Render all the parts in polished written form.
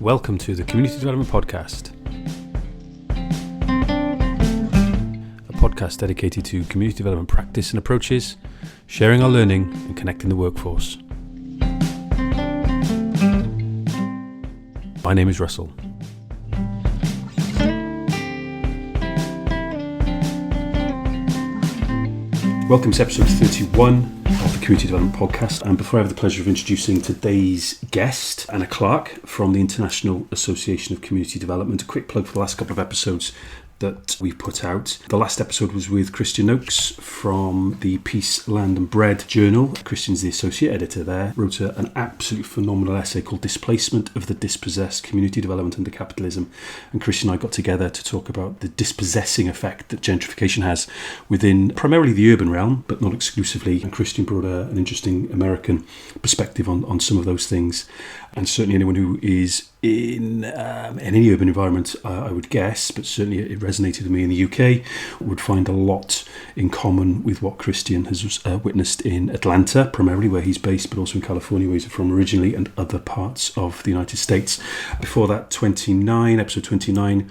Welcome to the Community Development Podcast, a podcast dedicated to community development practice and approaches, sharing our learning and connecting the workforce. My name is Russell. Welcome to episode 31 of the Community Development Podcast, and before I have the pleasure of introducing today's guest, Anna Clarke from the International Association of Community Development, a quick plug for the last couple of episodes that we've put out. The last episode was with Christian Oakes from the Peace, Land and Bread journal. Christian's the associate editor there, wrote an absolutely phenomenal essay called Displacement of the Dispossessed, Community Development Under Capitalism. And Christian and I got together to talk about the dispossessing effect that gentrification has within primarily the urban realm, but not exclusively. And Christian brought an interesting American perspective on some of those things. And certainly anyone who is in any urban environment, I would guess, but certainly it resonated with me in the UK, would find a lot in common with what Christian has witnessed in Atlanta, primarily where he's based, but also in California, where he's from originally, and other parts of the United States. Before that, episode 29,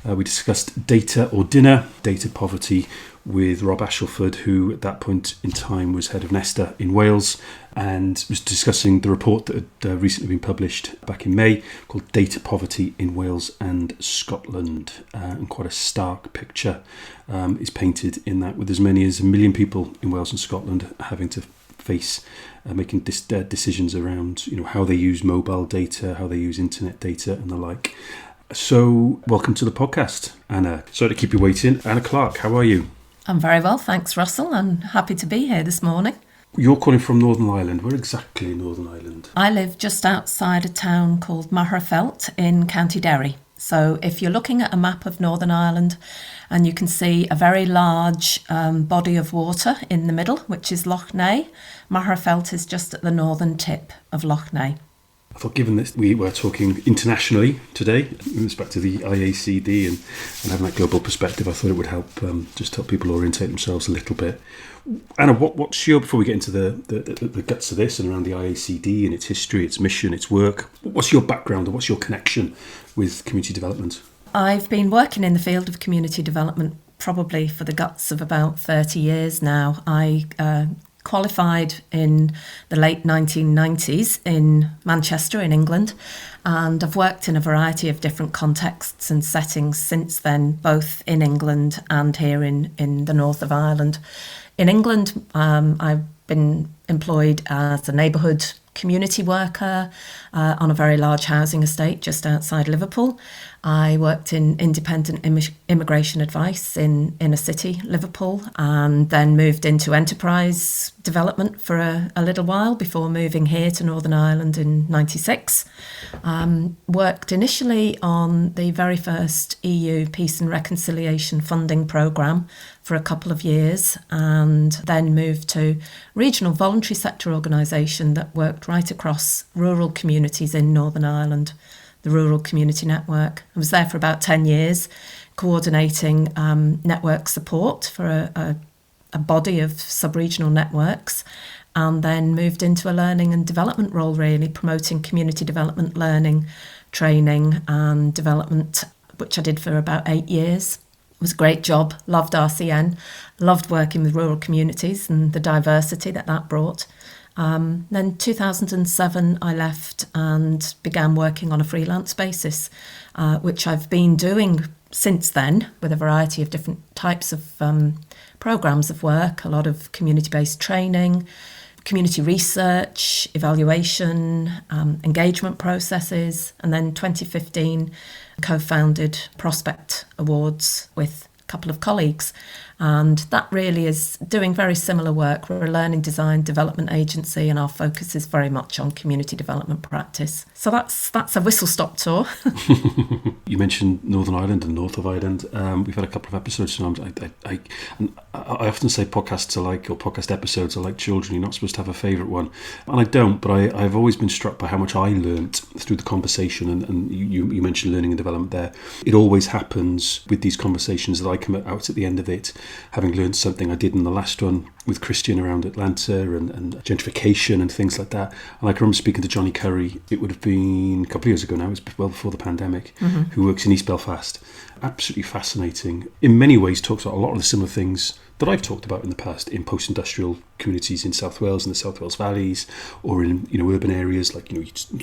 we discussed data or dinner, data poverty, with Rob Ashleford, who at that point in time was head of Nesta in Wales, and was discussing the report that had recently been published back in May called Data Poverty in Wales and Scotland. And quite a stark picture is painted in that, with as many as 1 million people in Wales and Scotland having to face making decisions around how they use mobile data, how they use internet data and the like. So welcome to the podcast, Anna. Sorry to keep you waiting. Anna Clarke, how are you? I'm very well, thanks, Russell. I'm happy to be here this morning. You're calling from Northern Ireland. Where exactly in Northern Ireland? I live just outside a town called Magherafelt in County Derry. So if you're looking at a map of Northern Ireland, and you can see a very large body of water in the middle, which is Lough Neagh, Magherafelt is just at the northern tip of Lough Neagh. I thought, given that we were talking internationally today in respect to the IACD and having that global perspective, I thought it would help just help people orientate themselves a little bit. Anna, what's your, before we get into the guts of this and around the IACD and its history, its mission, its work, what's your background and what's your connection with community development? I've been working in the field of community development probably for the guts of about 30 years now. I qualified in the late 1990s in Manchester in England, and I've worked in a variety of different contexts and settings since then, both in England and here in the north of Ireland. In England, I've been employed as a neighbourhood community worker on a very large housing estate just outside Liverpool. I worked in independent immigration advice in inner city Liverpool, and then moved into enterprise development for a little while before moving here to Northern Ireland in '96. Worked initially on the very first EU Peace and Reconciliation funding programme for a couple of years, and then moved to regional voluntary sector organisation that worked right across rural communities in Northern Ireland, the Rural Community Network. I was there for about 10 years, coordinating network support for a body of sub-regional networks, and then moved into a learning and development role, really promoting community development, learning, training and development, which I did for about 8 years. It was a great job, loved RCN, loved working with rural communities and the diversity that brought. Then 2007 I left and began working on a freelance basis, which I've been doing since then with a variety of different types of programmes of work, a lot of community-based training, community research, evaluation, engagement processes, and then 2015 co-founded Prospect Awards with a couple of colleagues. And that really is doing very similar work. We're a learning design development agency, and our focus is very much on community development practice. So that's a whistle-stop tour. You mentioned Northern Ireland and North of Ireland. We've had a couple of episodes. I often say podcasts are like, or podcast episodes are like children. You're not supposed to have a favourite one. And I don't, but I've always been struck by how much I learnt through the conversation. And you mentioned learning and development there. It always happens with these conversations that I come out at the end of it having learned something I did in the last one with Christian around Atlanta and gentrification and things like that. And I can remember speaking to Johnny Curry, it would have been a couple of years ago now, it was well before the pandemic, who works in East Belfast. Absolutely fascinating. In many ways talks about a lot of the similar things that I've talked about in the past in post-industrial communities in South Wales and the South Wales valleys, or in urban areas like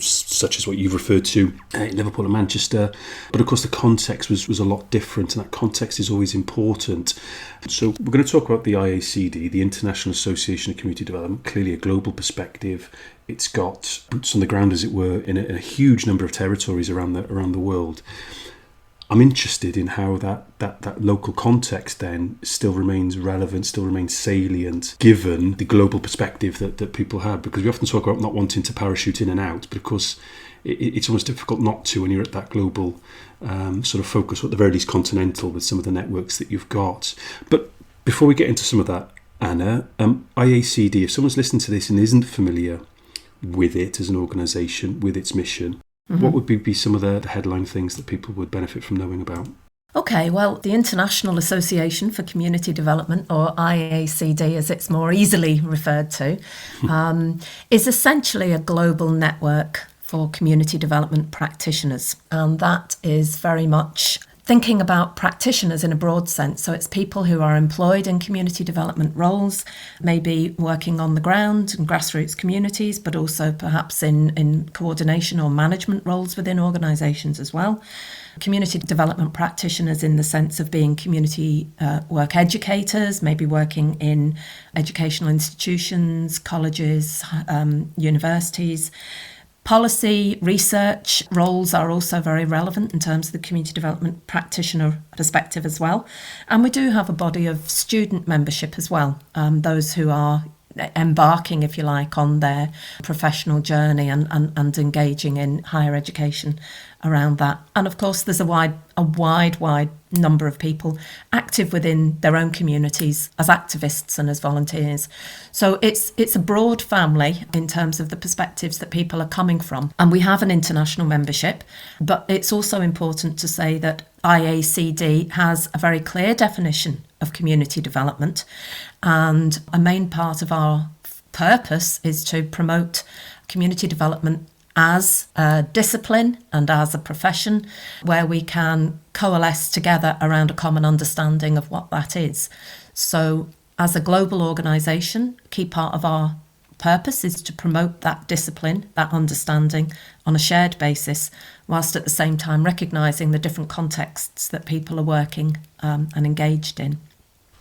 such as what you've referred to in Liverpool and Manchester. But of course the context was a lot different, and that context is always important. So we're going to talk about the IACD, the International Association of Community Development, clearly a global perspective. It's got boots on the ground, as it were, in a huge number of territories around the world. I'm interested in how that local context then still remains relevant, still remains salient, given the global perspective that people have. Because we often talk about not wanting to parachute in and out, but of course it's almost difficult not to when you're at that global sort of focus, or at the very least continental, with some of the networks that you've got. But before we get into some of that, Anna, IACD, if someone's listening to this and isn't familiar with it as an organisation, with its mission, what would be some of the headline things that people would benefit from knowing about? Okay, well, the International Association for Community Development, or IACD as it's more easily referred to, is essentially a global network for community development practitioners. And that is very much thinking about practitioners in a broad sense. So it's people who are employed in community development roles, maybe working on the ground in grassroots communities, but also perhaps in coordination or management roles within organisations as well. Community development practitioners in the sense of being community work educators, maybe working in educational institutions, colleges, universities. Policy research roles are also very relevant in terms of the community development practitioner perspective as well. And we do have a body of student membership as well, those who are embarking, if you like, on their professional journey and engaging in higher education around that. And of course, there's a wide number of people active within their own communities as activists and as volunteers. So it's a broad family in terms of the perspectives that people are coming from. And we have an international membership, but it's also important to say that IACD has a very clear definition of community development, and a main part of our purpose is to promote community development as a discipline and as a profession where we can coalesce together around a common understanding of what that is. So as a global organisation, a key part of our purpose is to promote that discipline, that understanding on a shared basis, whilst at the same time recognising the different contexts that people are working and engaged in.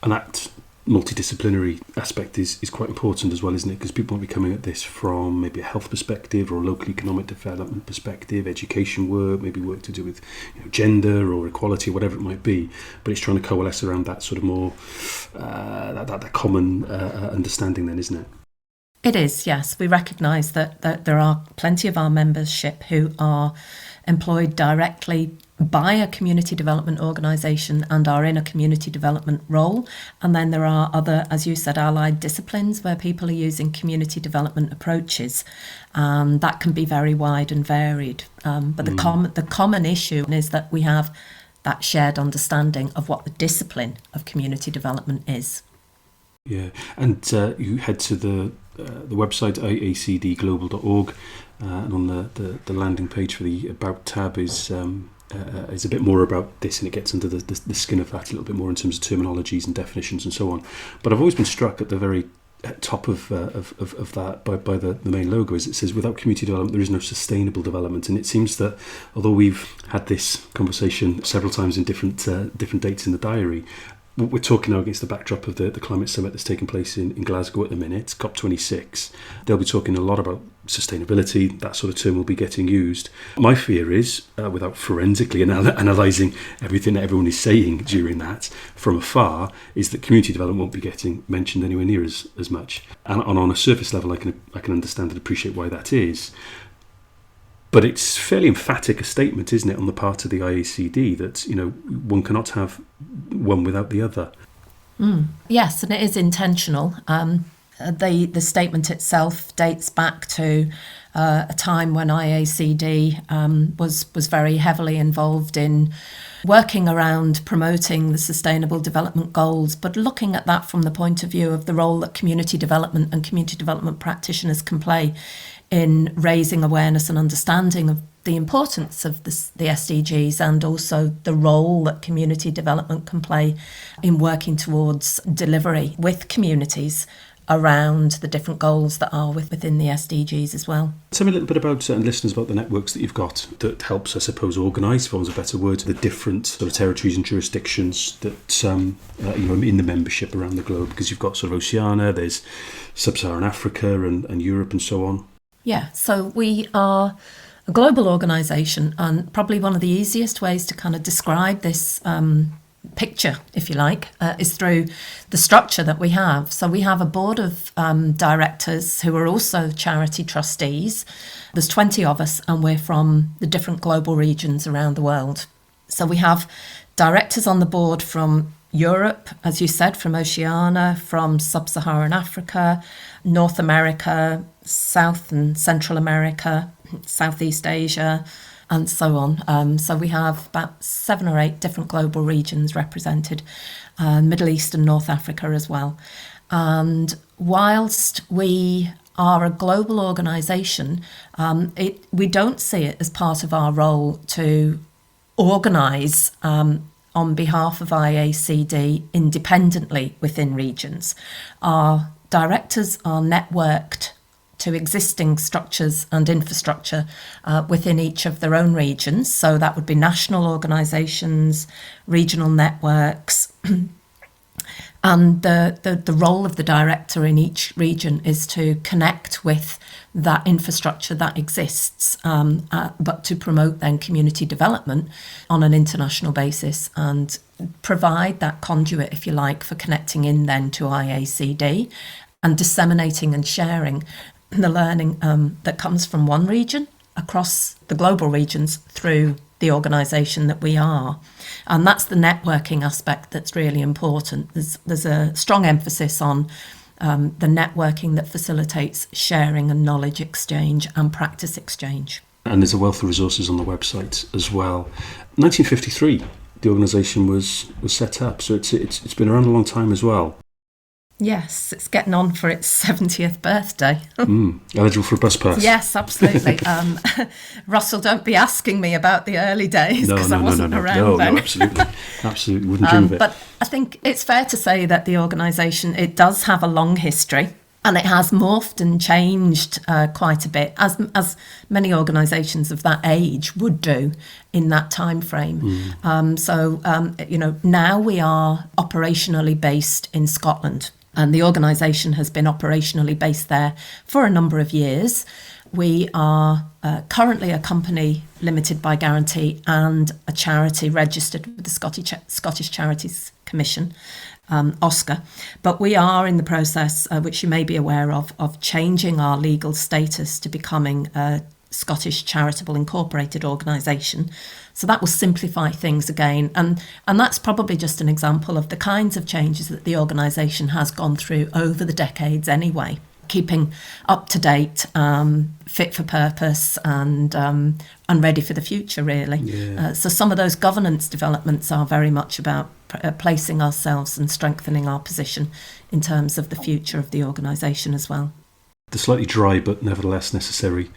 And that multidisciplinary aspect is quite important as well, isn't it? Because people might be coming at this from maybe a health perspective or a local economic development perspective, education work, maybe work to do with gender or equality, whatever it might be. But it's trying to coalesce around that sort of more that common understanding then, isn't it? It is, yes. We recognise that there are plenty of our membership who are employed directly by a community development organisation and are in a community development role. And then there are other, as you said, allied disciplines where people are using community development approaches. That can be very wide and varied. But the common issue is that we have that shared understanding of what the discipline of community development is. Yeah, and you head to the website iacdglobal.org, and on the landing page for the About tab is a bit more about this, and it gets under the skin of that a little bit more in terms of terminologies and definitions and so on. But I've always been struck at the very top of that by the main logo, is it says, without community development there is no sustainable development. And it seems that although we've had this conversation several times in different dates in the diary, we're talking now against the backdrop of the climate summit that's taking place in Glasgow at the minute, COP26. They'll be talking a lot about sustainability. That sort of term will be getting used. My fear is, without forensically analysing everything that everyone is saying during that from afar, is that community development won't be getting mentioned anywhere near as much. And on a surface level, I can understand and appreciate why that is. But it's fairly emphatic a statement, isn't it, on the part of the IACD that, one cannot have one without the other. Yes, and it is intentional. The statement itself dates back to a time when IACD was very heavily involved in working around promoting the Sustainable Development Goals, but looking at that from the point of view of the role that community development and community development practitioners can play in raising awareness and understanding of the importance of the SDGs, and also the role that community development can play in working towards delivery with communities around the different goals that are within the SDGs as well. Tell me a little bit about, and listeners, about the networks that you've got that helps, I suppose, organise, for want of a better word, the different sort of territories and jurisdictions that in the membership around the globe, because you've got sort of Oceania, there's Sub-Saharan Africa and Europe and so on. Yeah, so we are a global organisation, and probably one of the easiest ways to kind of describe this picture, if you like, is through the structure that we have. So we have a board of directors who are also charity trustees. There's 20 of us, and we're from the different global regions around the world. So we have directors on the board from Europe, as you said, from Oceania, from Sub-Saharan Africa, North America, South and Central America, Southeast Asia, and so on. So we have about 7 or 8 different global regions represented, Middle East and North Africa as well. And whilst we are a global organisation, we don't see it as part of our role to organise on behalf of IACD independently within regions. Our directors are networked to existing structures and infrastructure within each of their own regions. So that would be national organisations, regional networks. And the role of the director in each region is to connect with that infrastructure that exists, but to promote then community development on an international basis and provide that conduit, if you like, for connecting in then to IACD and disseminating and sharing the learning that comes from one region across the global regions through the organisation that we are. And that's the networking aspect that's really important. There's a strong emphasis on the networking that facilitates sharing and knowledge exchange and practice exchange. And there's a wealth of resources on the website as well. 1953, the organisation was set up, so it's been around a long time as well. Yes, it's getting on for its 70th birthday. Eligible for a bus pass? Yes, absolutely. Russell, don't be asking me about the early days because I wasn't around then. No, absolutely. Wouldn't dream of it. But I think it's fair to say that the organisation, it does have a long history, and it has morphed and changed quite a bit, as many organisations of that age would do in that time frame. Now we are operationally based in Scotland. And the organisation has been operationally based there for a number of years. We are currently a company limited by guarantee and a charity registered with the Scottish Charities Commission, OSCA. But we are in the process, which you may be aware of changing our legal status to becoming a Scottish Charitable Incorporated organisation. So that will simplify things again. And that's probably just an example of the kinds of changes that the organisation has gone through over the decades anyway, keeping up to date, fit for purpose and ready for the future, really. Yeah. So some of those governance developments are very much about placing ourselves and strengthening our position in terms of the future of the organisation as well. The slightly dry but nevertheless necessary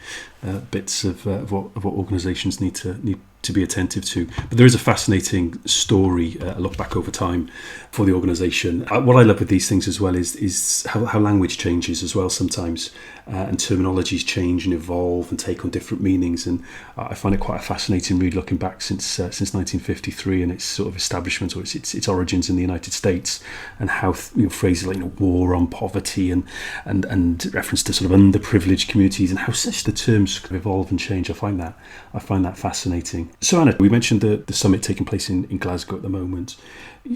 bits of what organisations need to be attentive to. But there is a fascinating story, a look back over time for the organisation. What I love with these things as well is how language changes as well sometimes, and terminologies change and evolve and take on different meanings. And I find it quite a fascinating read looking back since 1953 and its sort of establishment or its origins in the United States, and how phrases like war on poverty and reference to sort of underprivileged communities and how such the terms evolve and change. I find that fascinating. So Anna, we mentioned the summit taking place in Glasgow at the moment.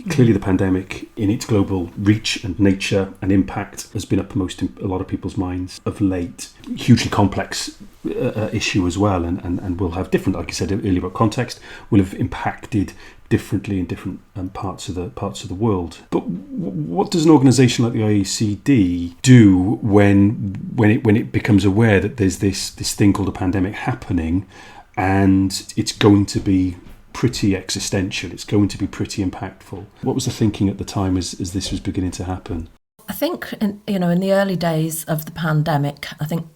Clearly the pandemic, in its global reach and nature and impact, has been uppermost in a lot of people's minds of late. Hugely complex issue as well, and will have different, like you said earlier about context, will have impacted differently in different parts of the world. But what does an organisation like the IACD do when it becomes aware that there's this thing called a pandemic happening, and it's going to be pretty existential, it's going to be pretty impactful? What was the thinking at the time as this was beginning to happen? I think in the early days of the pandemic, I think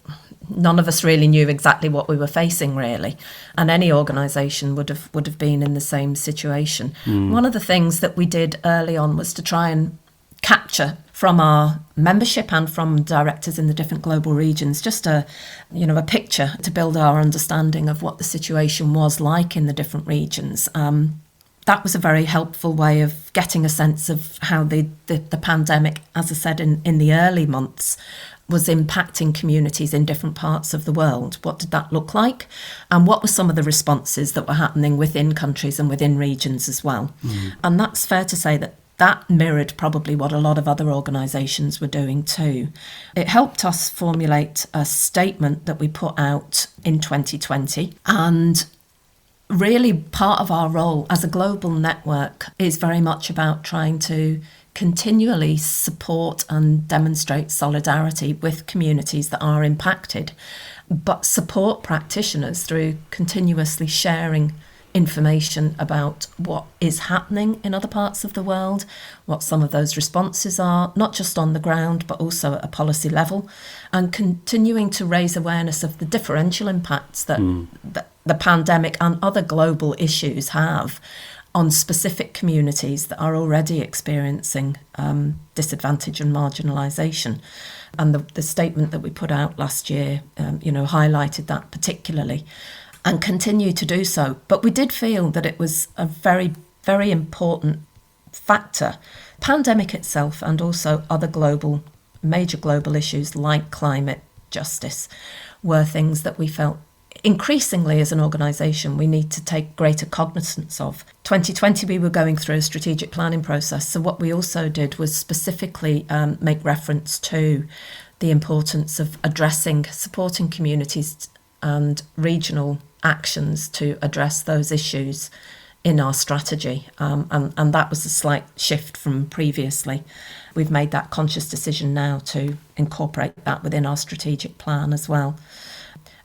none of us really knew exactly what we were facing, really, and any organisation would have been in the same situation. One of the things that we did early on was to try and capture from our membership and from directors in the different global regions just a picture to build our understanding of what the situation was like in the different regions. That was a very helpful way of getting a sense of how the pandemic, as I said, in the early months, was impacting communities in different parts of the world. What did that look like? And what were some of the responses that were happening within countries and within regions as well? And that's fair to say that mirrored probably what a lot of other organisations were doing too. It helped us formulate a statement that we put out in 2020, and really part of our role as a global network is very much about trying to continually support and demonstrate solidarity with communities that are impacted, but support practitioners through continuously sharing information about what is happening in other parts of the world, what some of those responses are, not just on the ground, but also at a policy level, and continuing to raise awareness of the differential impacts that the pandemic and other global issues have on specific communities that are already experiencing disadvantage and marginalisation. And the statement that we put out last year, highlighted that particularly, and continue to do so. But we did feel that it was a very, very important factor. Pandemic itself and also other major global issues like climate justice were things that we felt increasingly as an organisation we need to take greater cognizance of. 2020 we were going through a strategic planning process, so what we also did was specifically make reference to the importance of supporting communities and regional actions to address those issues in our strategy, and that was a slight shift from previously. We've made that conscious decision now to incorporate that within our strategic plan as well.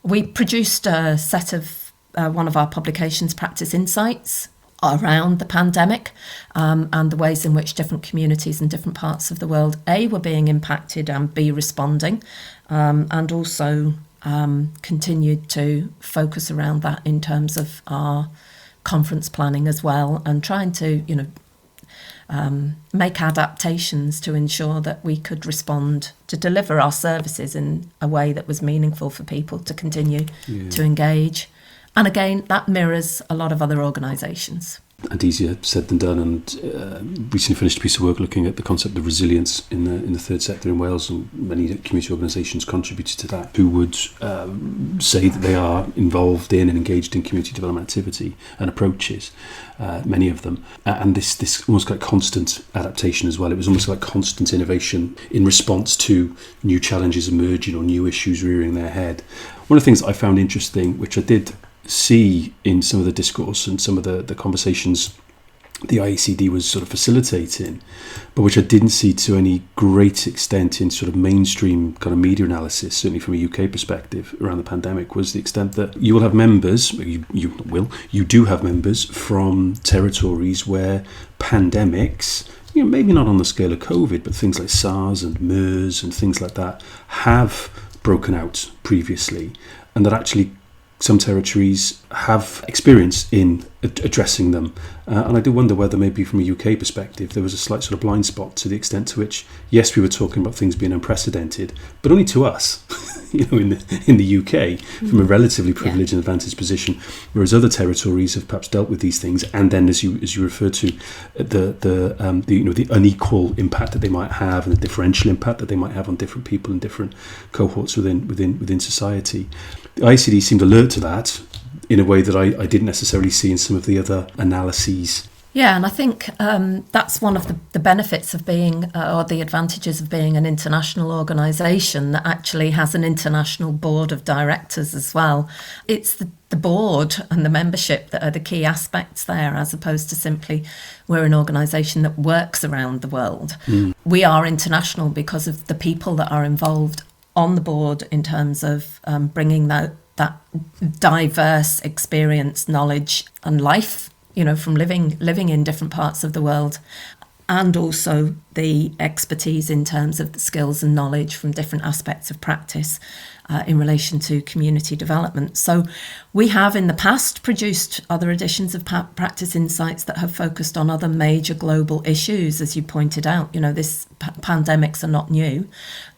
We produced a set of one of our publications, Practice Insights, around the pandemic and the ways in which different communities in different parts of the world, A, were being impacted and B, responding, and also continued to focus around that in terms of our conference planning as well, and trying to make adaptations to ensure that we could respond to deliver our services in a way that was meaningful for people to continue to engage. And again, that mirrors a lot of other organisations. And easier said than done. And recently finished a piece of work looking at the concept of resilience in the third sector in Wales, and many community organisations contributed to that, who would say that they are involved in and engaged in community development activity and approaches, many of them, and this almost like constant adaptation as well. It was almost like constant innovation in response to new challenges emerging or new issues rearing their head. One of the things that I found interesting, which I did see in some of the discourse and some of the conversations the IACD was sort of facilitating, but which I didn't see to any great extent in sort of mainstream kind of media analysis, certainly from a UK perspective around the pandemic, was the extent that you will have members, you do have members from territories where pandemics, maybe not on the scale of COVID, but things like SARS and MERS and things like that have broken out previously, and that actually some territories have experience in addressing them. And I do wonder whether maybe from a UK perspective there was a slight sort of blind spot to the extent to which, yes, we were talking about things being unprecedented, but only to us, in the UK, from a relatively privileged and advantaged position, whereas other territories have perhaps dealt with these things, and then as you refer to the unequal impact that they might have and the differential impact that they might have on different people and different cohorts within society. The IACD seemed alert to that in a way that I didn't necessarily see in some of the other analyses Yeah, and I think that's one of the benefits of being, or the advantages of being an international organisation that actually has an international board of directors as well. It's the board and the membership that are the key aspects there, as opposed to simply we're an organisation that works around the world. We are international because of the people that are involved on the board in terms of bringing that diverse experience, knowledge and life, from living in different parts of the world, and also the expertise in terms of the skills and knowledge from different aspects of practice in relation to community development. So we have in the past produced other editions of Practice Insights that have focused on other major global issues, as you pointed out. This pandemics are not new,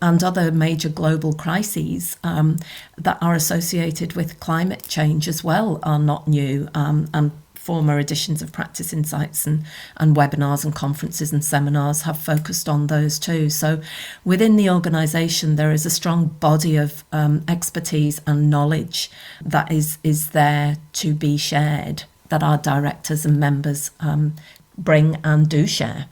and other major global crises that are associated with climate change as well are not new, and former editions of Practice Insights and webinars and conferences and seminars have focused on those too. So within the organisation, there is a strong body of expertise and knowledge that is there to be shared, that our directors and members bring and do share.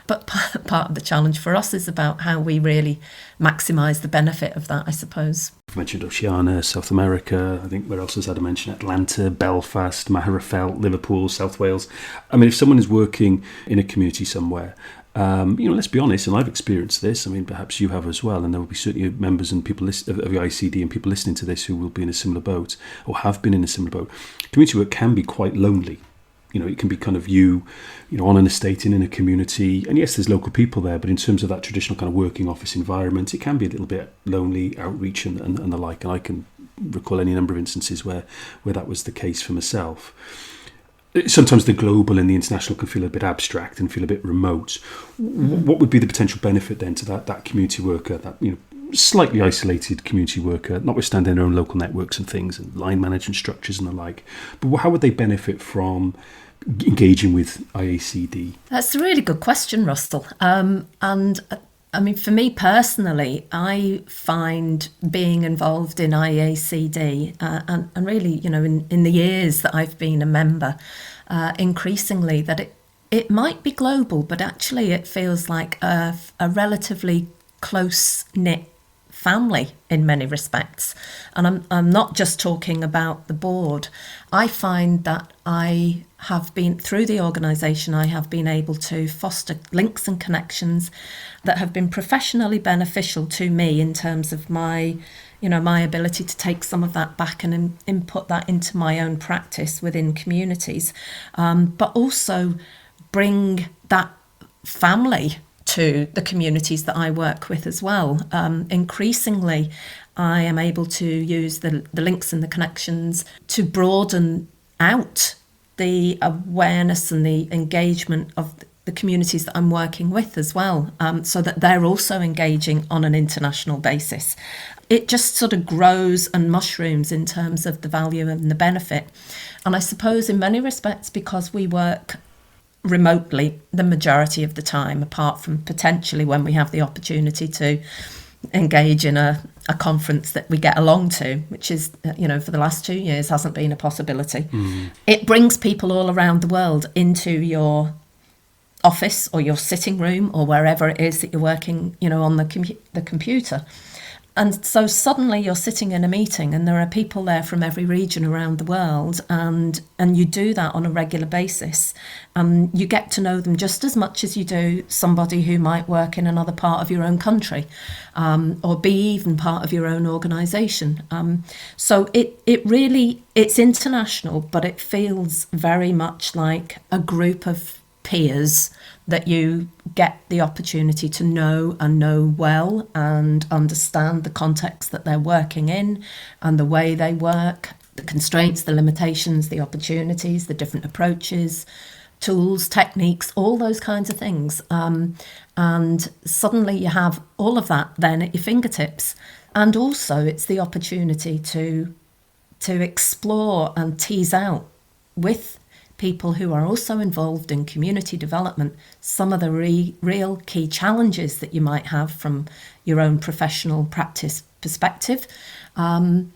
But part of the challenge for us is about how we really maximise the benefit of that, I suppose. I've mentioned Oceania, South America, I think where else has had a mention? Atlanta, Belfast, Maharafelt, Liverpool, South Wales. I mean, if someone is working in a community somewhere, let's be honest, and I've experienced this, I mean, perhaps you have as well, and there will be certainly members and people of the IACD and people listening to this who will be in a similar boat or have been in a similar boat. Community work can be quite lonely. It can be kind of you on an estate in a community. And yes, there's local people there, but in terms of that traditional kind of working office environment, it can be a little bit lonely, outreach and the like. And I can recall any number of instances where that was the case for myself. Sometimes the global and the international can feel a bit abstract and feel a bit remote. What would be the potential benefit then to that community worker, that slightly isolated community worker, notwithstanding their own local networks and things and line management structures and the like? But how would they benefit from engaging with IACD? That's a really good question, Russell. And I mean, for me personally, I find being involved in IACD and really, in the years that I've been a member, increasingly that it might be global, but actually it feels like a relatively close-knit family in many respects. And I'm not just talking about the board. I find that I have been, through the organisation, I have been able to foster links and connections that have been professionally beneficial to me in terms of my ability to take some of that back and input that into my own practice within communities, but also bring that family to the communities that I work with as well. Increasingly, I am able to use the links and the connections to broaden out the awareness and the engagement of the communities that I'm working with as well, so that they're also engaging on an international basis. It just sort of grows and mushrooms in terms of the value and the benefit. And I suppose in many respects, because we work remotely the majority of the time, apart from potentially when we have the opportunity to engage in a conference that we get along to, which is, for the last 2 years hasn't been a possibility. It brings people all around the world into your office or your sitting room or wherever it is that you're working, on the computer. And so suddenly you're sitting in a meeting and there are people there from every region around the world, and you do that on a regular basis. You get to know them just as much as you do somebody who might work in another part of your own country, or be even part of your own organisation. So it's international, but it feels very much like a group of peers that you get the opportunity to know and know well and understand the context that they're working in and the way they work, the constraints, the limitations, the opportunities, the different approaches, tools, techniques, all those kinds of things. And suddenly you have all of that then at your fingertips. And also it's the opportunity to explore and tease out with people who are also involved in community development some of the real key challenges that you might have from your own professional practice perspective. And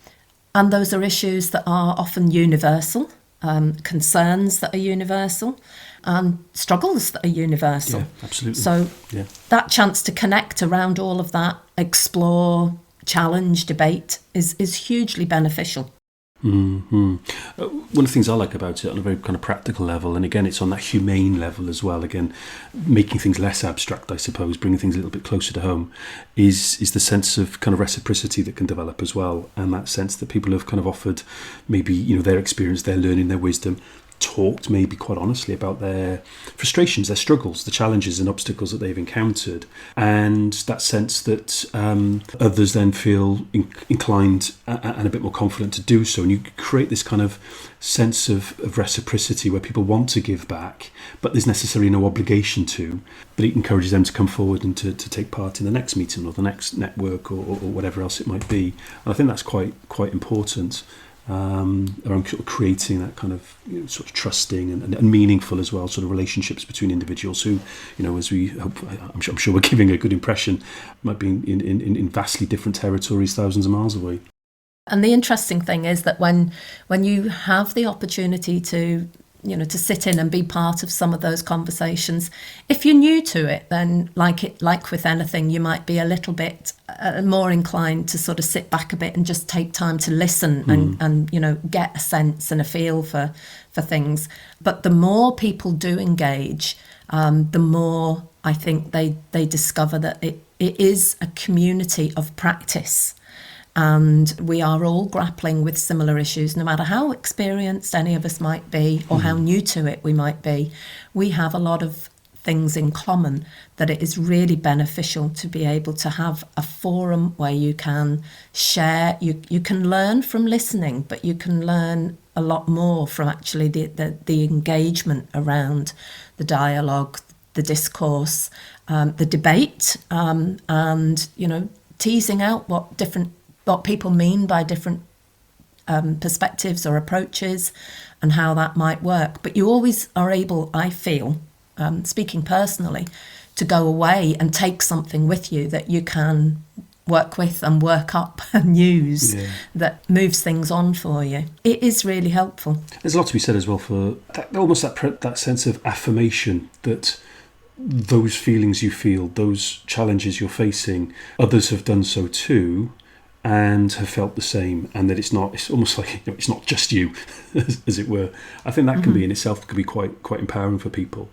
those are issues that are often universal, concerns that are universal. and struggles that are universal. Yeah, absolutely. So Yeah. that chance to connect around all of that, explore, challenge, debate is hugely beneficial. Mm-hmm. One of the things I like about it on a very kind of practical level, and again, it's on that humane level as well, again, making things less abstract, I suppose, bringing things a little bit closer to home, is the sense of kind of reciprocity that can develop as well, and that sense that people have kind of offered maybe, their experience, their learning, their wisdom, talked maybe quite honestly about their frustrations, their struggles, the challenges and obstacles that they've encountered, and that sense that others then feel inclined and a bit more confident to do so, and you create this kind of sense of reciprocity where people want to give back, but there's necessarily no obligation to, but it encourages them to come forward and to take part in the next meeting or the next network or whatever else it might be. And I think that's quite important. Around sort of creating that kind of sort of trusting and meaningful as well sort of relationships between individuals who, as we hope, I'm sure we're giving a good impression, might be in vastly different territories, thousands of miles away. And the interesting thing is that when you have the opportunity to sit in and be part of some of those conversations, if you're new to it, then like with anything, you might be a little bit more inclined to sort of sit back a bit and just take time to listen and get a sense and a feel for things. But the more people do engage, the more I think they discover that it is a community of practice. And we are all grappling with similar issues, no matter how experienced any of us might be or how new to it we might be. We have a lot of things in common that it is really beneficial to be able to have a forum where you can share. You can learn from listening, but you can learn a lot more from actually the engagement around the dialogue, the discourse, the debate, and teasing out what people mean by different perspectives or approaches and how that might work. But you always are able, I feel, speaking personally, to go away and take something with you that you can work with and work up and use that moves things on for you. It is really helpful. There's a lot to be said as well for that, almost that sense of affirmation that those feelings you feel, those challenges you're facing, others have done so too, and have felt the same, and that it's almost like it's not just you, as it were. I think that can be in itself could be quite empowering for people.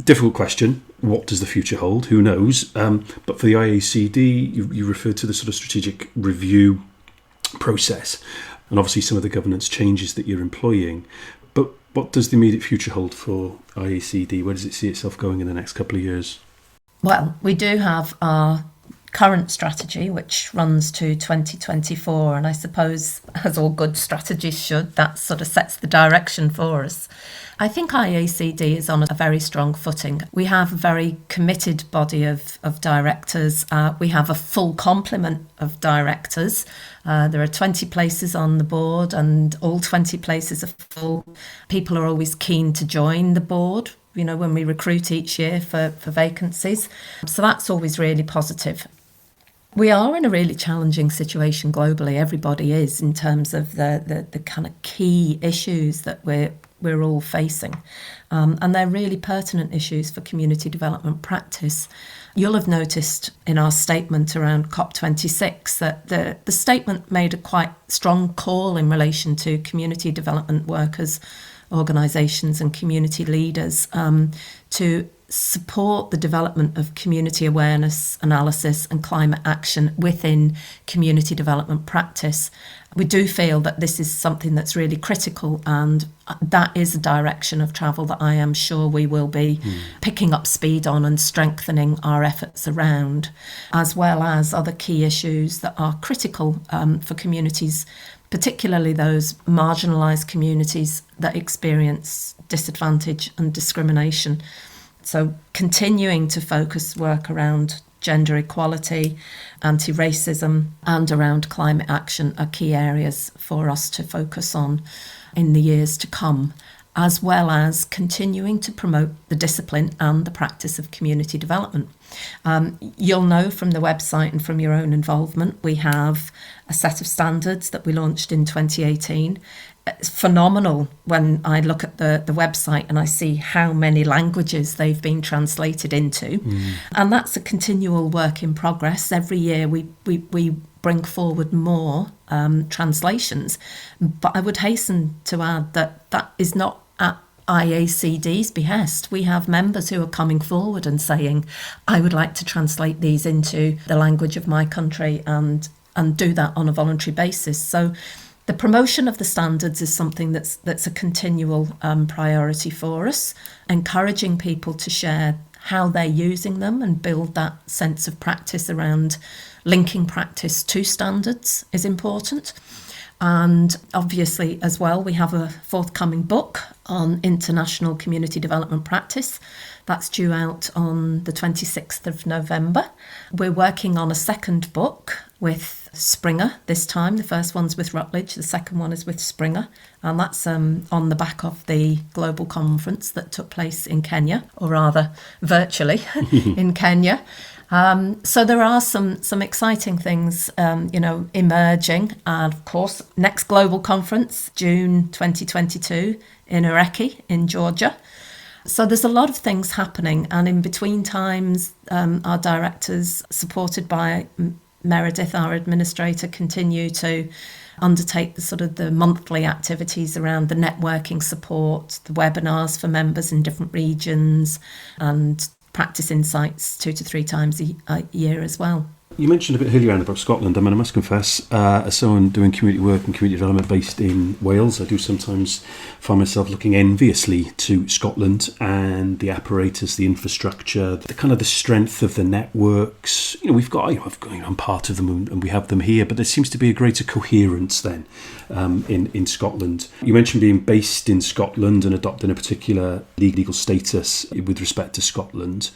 Difficult question. What does the future hold? Who knows? But for the IACD, you referred to the sort of strategic review process, and obviously some of the governance changes that you're employing. But what does the immediate future hold for IACD? Where does it see itself going in the next couple of years? Well, we do have our current strategy, which runs to 2024, and I suppose, as all good strategies should, that sort of sets the direction for us. I think IACD is on a very strong footing. We have a very committed body of directors. We have a full complement of directors. There are 20 places on the board, and all 20 places are full. People are always keen to join the board, when we recruit each year for vacancies. So that's always really positive. We are in a really challenging situation globally. Everybody is, in terms of the kind of key issues that we're all facing. And they're really pertinent issues for community development practice. You'll have noticed in our statement around COP26 that the statement made a quite strong call in relation to community development workers, organisations and community leaders to support the development of community awareness, analysis and climate action within community development practice. We do feel that this is something that's really critical, and that is a direction of travel that I am sure we will be picking up speed on and strengthening our efforts around, as well as other key issues that are critical for communities, particularly those marginalised communities that experience disadvantage and discrimination. So continuing to focus work around gender equality, anti-racism and around climate action are key areas for us to focus on in the years to come, as well as continuing to promote the discipline and the practice of community development. You'll know from the website and from your own involvement, we have a set of standards that we launched in 2018. it's phenomenal when I look at the website and I see how many languages they've been translated into. And that's a continual work in progress. Every year we bring forward more translations. But I would hasten to add that is not at IACD's behest. We have members who are coming forward and saying, I would like to translate these into the language of my country and do that on a voluntary basis. So the promotion of the standards is something that's a continual priority for us, encouraging people to share how they're using them and build that sense of practice around linking practice to standards is important. And obviously as well, we have a forthcoming book on international community development practice. That's due out on the 26th of November. We're working on a second book with Springer this time. The first one's with Rutledge, the second one is with Springer. And that's on the back of the global conference that took place in Kenya, or rather virtually in Kenya. So there are some exciting things, emerging. And of course, next global conference, June 2022 in Ereki in Georgia. So there's a lot of things happening. And in between times, our directors, supported by Meredith, our administrator, continue to undertake the monthly activities around the networking support, the webinars for members in different regions, and practice insights 2 to 3 times a year as well. You mentioned a bit earlier about Scotland. I mean, I must confess, as someone doing community work and community development based in Wales, I do sometimes find myself looking enviously to Scotland and the apparatus, the infrastructure, the kind of the strength of the networks. We've got, I'm part of them and we have them here, but there seems to be a greater coherence then in Scotland. You mentioned being based in Scotland and adopting a particular legal status with respect to Scotland.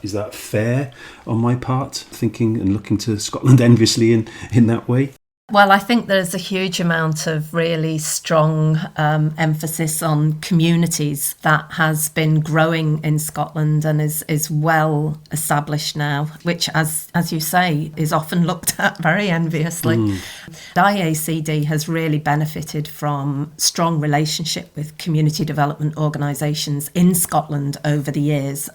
Is that fair on my part, thinking and looking to Scotland enviously in that way? Well, I think there's a huge amount of really strong emphasis on communities that has been growing in Scotland and is well established now, which, as you say, is often looked at very enviously. The IACD has really benefited from strong relationship with community development organisations in Scotland over the years.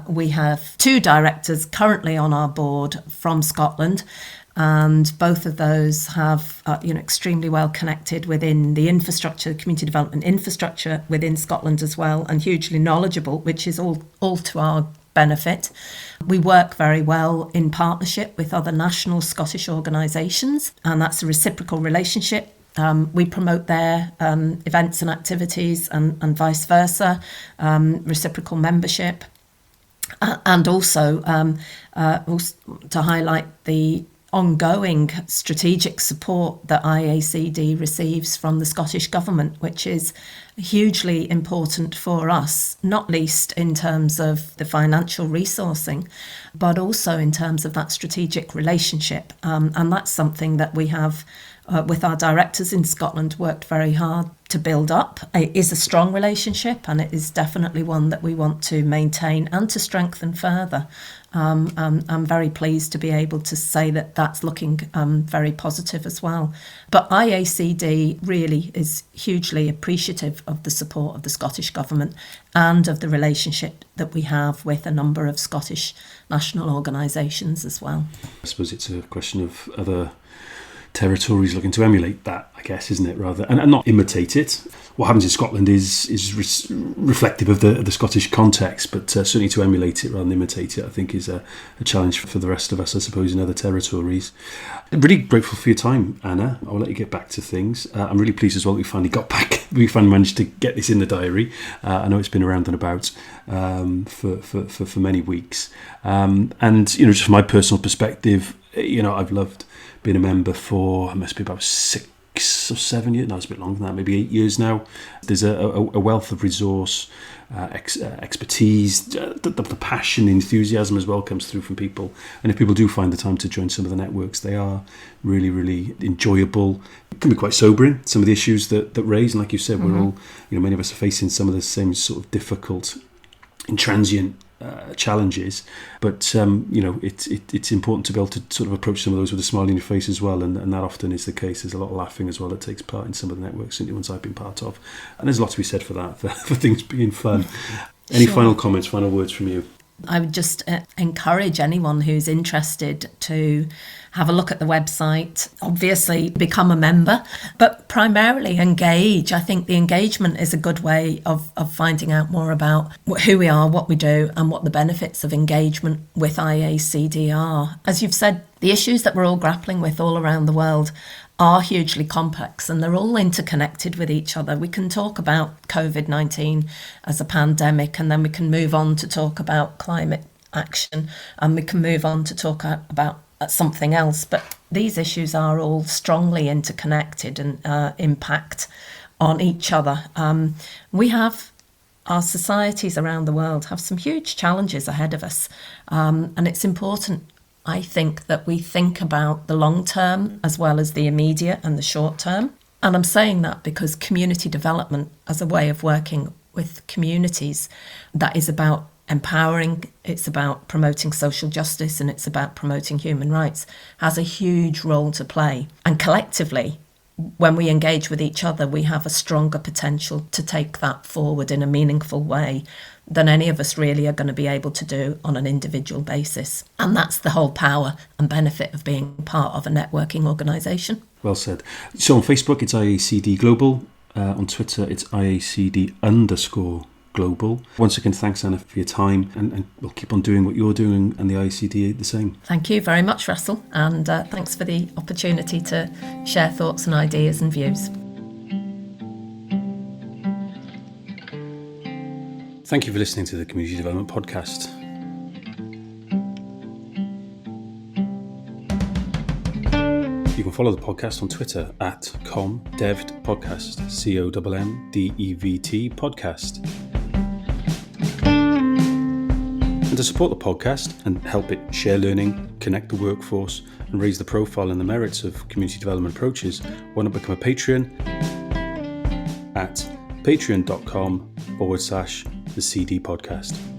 We have 2 directors currently on our board from Scotland, and both of those have extremely well connected within the infrastructure, community development infrastructure within Scotland as well, and hugely knowledgeable, which is all to our benefit. We work very well in partnership with other national Scottish organisations, and that's a reciprocal relationship. We promote their events and activities and vice versa, reciprocal membership. And also to highlight the ongoing strategic support that IACD receives from the Scottish Government, which is hugely important for us, not least in terms of the financial resourcing, but also in terms of that strategic relationship. And that's something that we have with our directors in Scotland worked very hard to build up. It is a strong relationship, and it is definitely one that we want to maintain and to strengthen further. I'm very pleased to be able to say that that's looking very positive as well. But IACD really is hugely appreciative of the support of the Scottish Government and of the relationship that we have with a number of Scottish national organisations as well. I suppose it's a question of other territories looking to emulate that, I guess, isn't it, rather, and not imitate it. What happens in Scotland is reflective of the Scottish context, but certainly to emulate it rather than imitate it, I think, is a challenge for the rest of us, I suppose, in other territories. I'm really grateful for your time, Anna. I'll let you get back to things. I'm really pleased as well that we finally got back. We finally managed to get this in the diary. I know it's been around and about for many weeks. And just from my personal perspective, I've loved being a member for, it must be about 6 or 7 years, no, it's a bit longer than that, maybe 8 years now. There's a wealth of resource, expertise, the passion, the enthusiasm as well comes through from people. And if people do find the time to join some of the networks, they are really, really enjoyable. It can be quite sobering, some of the issues that raise. And like you said, we're all, many of us are facing some of the same sort of difficult, intransient challenges, but it's important to be able to sort of approach some of those with a smile on your face as well, and that often is the case. There's a lot of laughing as well that takes part in some of the networks, certainly ones I've been part of, and there's a lot to be said for that, for things being fun. Any final comments, final words from you? I would just encourage anyone who's interested to have a look at the website, obviously become a member, but primarily engage. I think the engagement is a good way of finding out more about who we are, what we do, and what the benefits of engagement with IACD are. As you've said, the issues that we're all grappling with all around the world are hugely complex, and they're all interconnected with each other. We can talk about COVID-19 as a pandemic, and then we can move on to talk about climate action, and we can move on to talk about something else. But these issues are all strongly interconnected and impact on each other. Our societies around the world have some huge challenges ahead of us, and it's important, I think, that we think about the long term as well as the immediate and the short term. And I'm saying that because community development as a way of working with communities, that is about empowering, it's about promoting social justice, and it's about promoting human rights, has a huge role to play. And collectively, when we engage with each other, we have a stronger potential to take that forward in a meaningful way than any of us really are going to be able to do on an individual basis. And that's the whole power and benefit of being part of a networking organisation. Well said. So on Facebook, it's IACD Global. On Twitter, it's IACD_Global. Once again, thanks, Anna, for your time, and we'll keep on doing what you're doing, and the IACD the same. Thank you very much, Russell, and thanks for the opportunity to share thoughts and ideas and views. Thank you for listening to the Community Development Podcast. You can follow the podcast on Twitter at CommDevT Podcast, COMMDEVT Podcast. And to support the podcast and help it share learning, connect the workforce, and raise the profile and the merits of community development approaches, why not become a Patreon at patreon.com/the CD podcast.